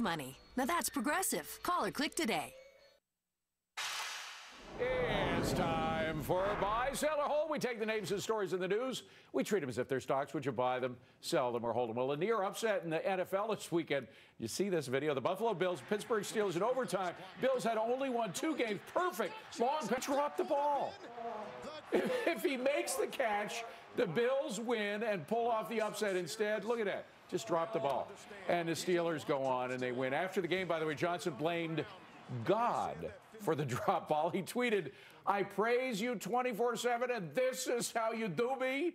Money. Now that's Progressive. Call or click today. It's time for Buy, Sell, or Hold. We take the names and stories in the news. We treat them as if they're stocks. Would you buy them, sell them, or hold them? Well, a near upset in the NFL this weekend. You see this video. The Buffalo Bills, Pittsburgh Steelers in overtime. Bills had only won 2 games. Perfect. Long pitch, drop the ball. If he makes the catch, the Bills win and pull off the upset instead. Look at that. Just drop the ball. And the Steelers go on and they win. After the game, by the way, Johnson blamed God for the drop ball. He tweeted, "I praise you 24/7, and this is how you do me?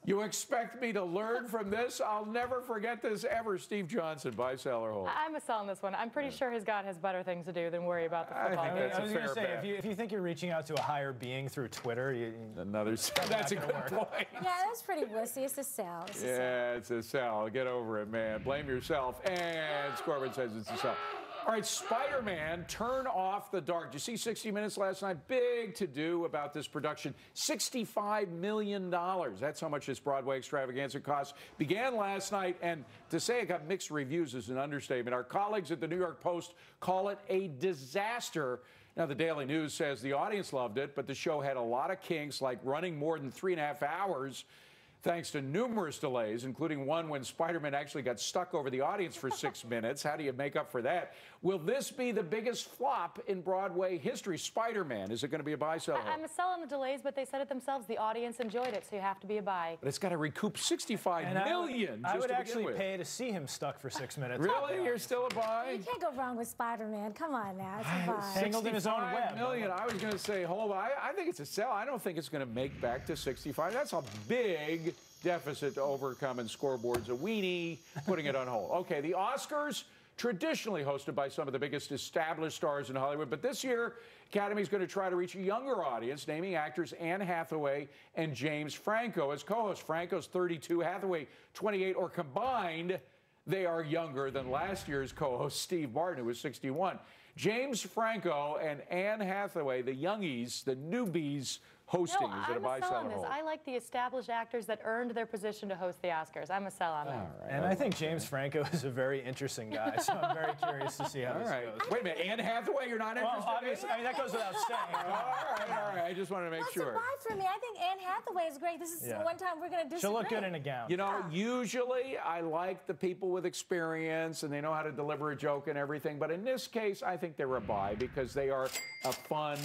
You expect me to learn from this? I'll never forget this ever." Steve Johnson, buy, sell, or hold. I'm a sell on this one. I'm pretty sure his God has better things to do than worry about the football game. That's I was going to say, if you think you're reaching out to a higher being through Twitter, that's a good point. Yeah, that's pretty wussy. It's a sell. It's a sell. Get over it, man. Blame yourself. And Scoreboard says it's a sell. All right, Spiderman, turn off the dark. Did you see 60 Minutes last night? Big to-do about this production. $65 million. That's how much this Broadway extravaganza cost. Began last night, and to say it got mixed reviews is an understatement. Our colleagues at the New York Post call it a disaster. Now, the Daily News says the audience loved it, but the show had a lot of kinks, like running more than 3.5 hours. Thanks to numerous delays, including one when Spiderman actually got stuck over the audience for 6 minutes. How do you make up for that? Will this be the biggest flop in Broadway history? Spiderman, is it going to be a buy, sell? I'm a sell on the delays, but they said it themselves. The audience enjoyed it, so you have to be a buy. But it's got to recoup $65 million. I would actually pay to see him stuck for 6 minutes. Really? You're still a buy? You can't go wrong with Spider-Man. Come on now. It's a buy. Tangled in his own web. $65 million. I was going to say, hold on. I think it's a sell. I don't think it's going to make back to 65. That's a big deficit to overcome, and Scoreboard's a weenie, putting it on hold. Okay, the Oscars, traditionally hosted by some of the biggest established stars in Hollywood, but this year, Academy's going to try to reach a younger audience, naming actors Anne Hathaway and James Franco as co-hosts. Franco's 32, Hathaway 28, or combined, they are younger than last year's co-host Steve Martin, who was 61. James Franco and Anne Hathaway, the youngies, the newbies, hosting. No, Is it a buy, sell, or hold? I like the established actors that earned their position to host the Oscars. I'm a sell on that. Right. And I think James Franco is a very interesting guy, so I'm very curious to see how this goes. Wait a minute, Anne Hathaway, you're not interested? Well, obviously, I mean, that goes without saying. All right. I just wanted to make sure. That's a buy for me. I think Anne Hathaway is great. This is one time we're going to disagree. She'll look good in a gown. You know, usually I like the people with experience and they know how to deliver a joke and everything. But in this case, I think they're a buy because they are a fun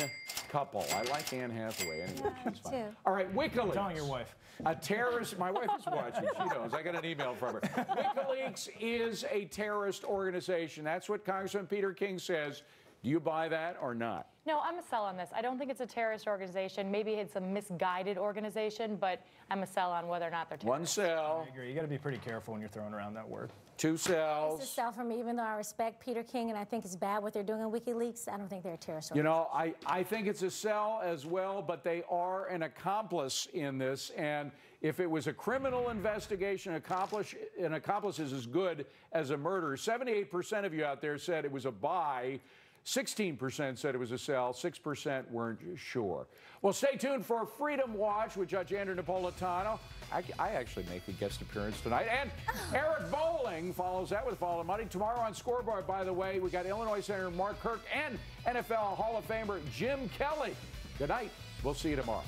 couple. I like Anne Hathaway. Anyway, she's fun. Too. All right, Wikileaks. Telling your wife. A terrorist. My wife is watching. She knows. I got an email from her. Wikileaks is a terrorist organization. That's what Congressman Peter King says. Do you buy that or not? No, I'm a sell on this. I don't think it's a terrorist organization. Maybe it's a misguided organization, but I'm a sell on whether or not they're terrorists. One sell. I agree. You got to be pretty careful when you're throwing around that word. 2 sells. It's a sell for me, even though I respect Peter King and I think it's bad what they're doing in WikiLeaks. I don't think they're a terrorist You organization. know, I think it's a sell as well, but they are an accomplice in this. And if it was a criminal investigation, an accomplice is as good as a murderer. 78% of you out there said it was a buy. 16% said it was a sell. 6% weren't sure. Well, stay tuned for Freedom Watch with Judge Andrew Napolitano. I actually make a guest appearance tonight. And Eric Bowling follows that with Follow Money. Tomorrow on Scoreboard, by the way, we got Illinois Senator Mark Kirk and NFL Hall of Famer Jim Kelly. Good night. We'll see you tomorrow.